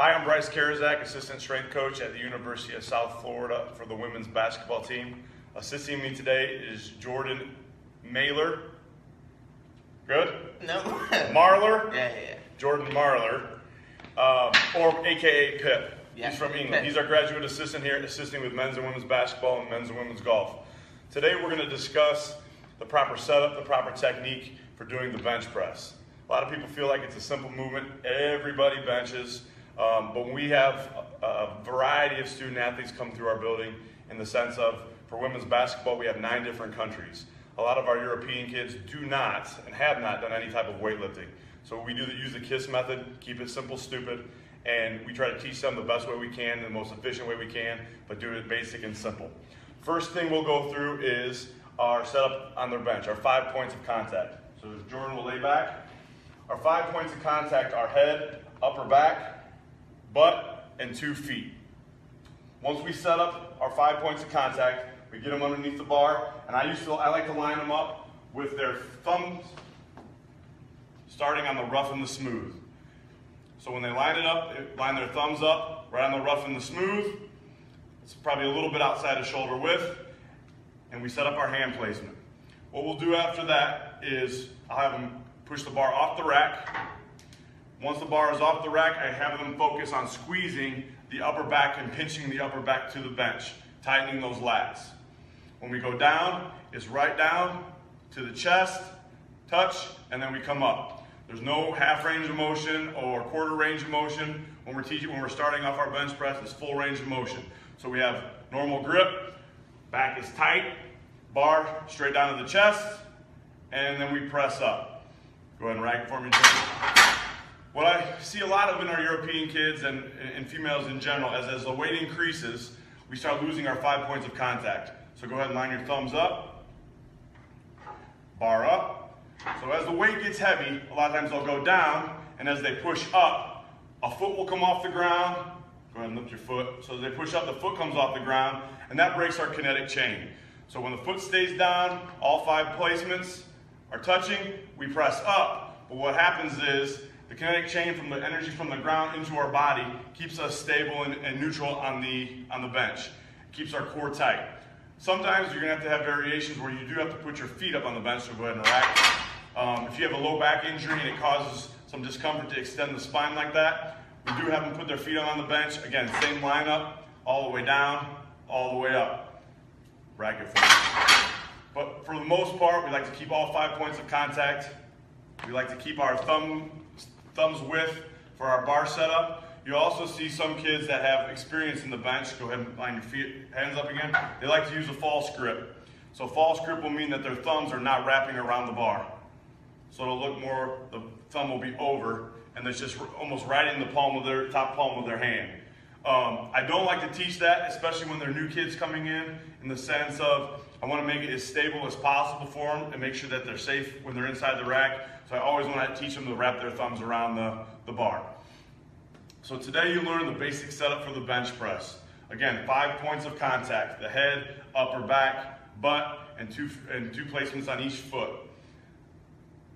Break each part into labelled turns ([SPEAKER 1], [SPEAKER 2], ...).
[SPEAKER 1] Hi, I'm Bryce Karazak, assistant strength coach at the University of South Florida for the women's basketball team. Assisting me today is Jordan Mailer. Good?
[SPEAKER 2] No.
[SPEAKER 1] Marler?
[SPEAKER 2] Yeah.
[SPEAKER 1] Jordan Marler, or AKA Pip.
[SPEAKER 2] Yeah.
[SPEAKER 1] He's from England.
[SPEAKER 2] Pip.
[SPEAKER 1] He's our graduate assistant here, assisting with men's and women's basketball and men's and women's golf. Today we're going to discuss the proper setup, the proper technique for doing the bench press. A lot of people feel like it's a simple movement. Everybody benches. But we have a variety of student athletes come through our building in the sense of, for women's basketball, we have 9 different countries. A lot of our European kids do not and have not done any type of weightlifting. So we use the KISS method, keep it simple, stupid, and we try to teach them the best way we can, the most efficient way we can, but do it basic and simple. First thing we'll go through is our setup on their bench, our 5 points of contact. So Jordan will lay back. Our 5 points of contact are head, upper back, butt, and 2 feet. Once we set up our 5 points of contact, we get them underneath the bar, and I like to line them up with their thumbs starting on the rough and the smooth. So when they line it up, they line their thumbs up right on the rough and the smooth. It's probably a little bit outside of shoulder width, and we set up our hand placement. What we'll do after that is I'll have them push the bar off the rack. Once the bar is off the rack, I have them focus on squeezing the upper back and pinching the upper back to the bench, tightening those lats. When we go down, it's right down to the chest, touch, and then we come up. There's no half range of motion or quarter range of motion. When we're starting off our bench press, it's full range of motion. So we have normal grip, back is tight, bar straight down to the chest, and then we press up. Go ahead and rack it for me, Jim. What I see a lot of in our European kids and females in general, as the weight increases, we start losing our 5 points of contact. So go ahead and line your thumbs up, bar up. So as the weight gets heavy, a lot of times they'll go down, and as they push up, a foot will come off the ground. Go ahead and lift your foot. So as they push up, the foot comes off the ground, and that breaks our kinetic chain. So when the foot stays down, all 5 placements are touching, we press up. But what happens is, the kinetic chain from the energy from the ground into our body keeps us stable and neutral on the bench. It keeps our core tight. Sometimes you're going to have variations where you do have to put your feet up on the bench, so go ahead and rack. If you have a low back injury and it causes some discomfort to extend the spine like that, we do have them put their feet on the bench. Again, same lineup, all the way down, all the way up. Rack it for me. But for the most part, we like to keep all 5 points of contact. We like to keep our thumbs width for our bar setup. You also see some kids that have experience in the bench. Go ahead and line your hands up again. They like to use a false grip. So false grip will mean that their thumbs are not wrapping around the bar. So it'll look more, the thumb will be over, and it's just almost right in the top palm of their hand. I don't like to teach that, especially when they're new kids coming in the sense of I want to make it as stable as possible for them and make sure that they're safe when they're inside the rack. So I always want to teach them to wrap their thumbs around the bar. So today you learn the basic setup for the bench press. Again, 5 points of contact, the head, upper back, butt, and two placements on each foot.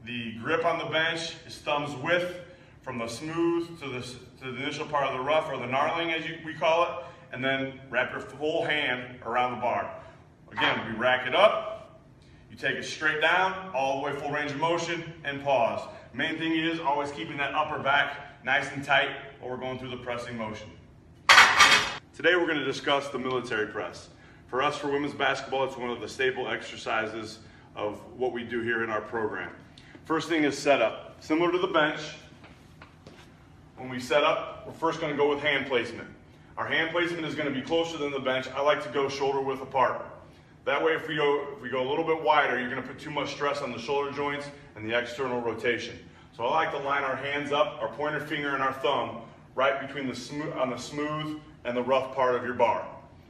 [SPEAKER 1] The grip on the bench is thumbs width from the smooth to the initial part of the rough, or the gnarling as we call it, and then wrap your full hand around the bar. Again, we rack it up, you take it straight down, all the way full range of motion, and pause. Main thing is always keeping that upper back nice and tight while we're going through the pressing motion. Today we're going to discuss the military press. For us, for women's basketball, it's one of the staple exercises of what we do here in our program. First thing is setup. Similar to the bench, when we set up, we're first going to go with hand placement. Our hand placement is going to be closer than the bench. I like to go shoulder width apart. That way, if we go a little bit wider, you're going to put too much stress on the shoulder joints and the external rotation. So I like to line our hands up, our pointer finger and our thumb, right between the smooth and the rough part of your bar.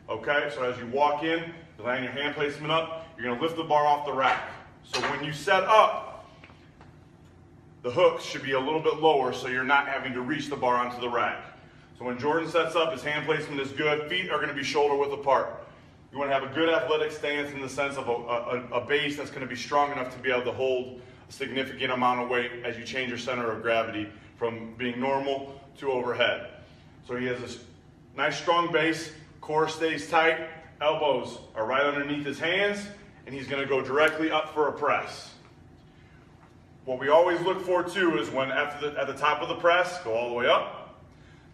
[SPEAKER 1] Okay, so as you walk in, you line your hand placement up, you're going to lift the bar off the rack. So when you set up, the hooks should be a little bit lower so you're not having to reach the bar onto the rack. So when Jordan sets up, his hand placement is good, feet are going to be shoulder width apart. You want to have a good athletic stance in the sense of a base that's going to be strong enough to be able to hold a significant amount of weight as you change your center of gravity from being normal to overhead. So he has a nice strong base, core stays tight, elbows are right underneath his hands, and he's going to go directly up for a press. What we always look for too is when at the top of the press, go all the way up,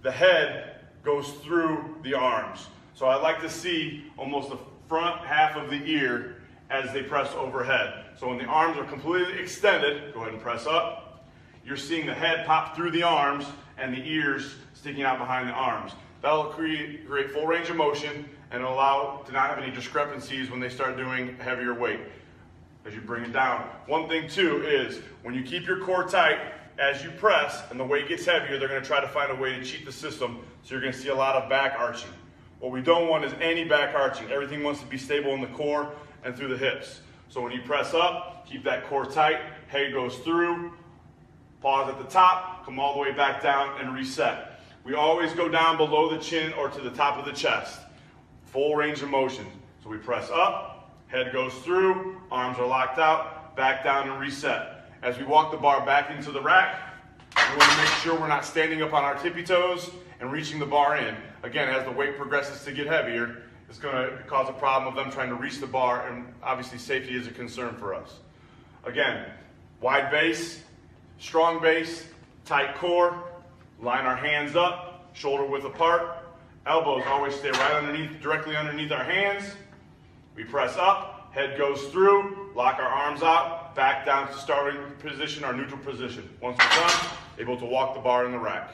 [SPEAKER 1] the head goes through the arms. So I like to see almost the front half of the ear as they press overhead. So when the arms are completely extended, go ahead and press up. You're seeing the head pop through the arms and the ears sticking out behind the arms. That'll create full range of motion and allow to not have any discrepancies when they start doing heavier weight as you bring it down. One thing too is when you keep your core tight, as you press and the weight gets heavier, they're going to try to find a way to cheat the system, so you're going to see a lot of back arching. What we don't want is any back arching. Everything wants to be stable in the core and through the hips. So when you press up, keep that core tight, head goes through, pause at the top, come all the way back down and reset. We always go down below the chin or to the top of the chest. Full range of motion. So we press up, head goes through, arms are locked out, back down and reset. As we walk the bar back into the rack, we want to make sure we're not standing up on our tippy toes and reaching the bar in. Again, as the weight progresses to get heavier, it's going to cause a problem of them trying to reach the bar, and obviously safety is a concern for us. Again, wide base, strong base, tight core, line our hands up, shoulder width apart, elbows always stay right underneath, directly underneath our hands. We press up, head goes through, lock our arms out, back down to starting position, our neutral position. Once we're done, able to walk the bar in the rack.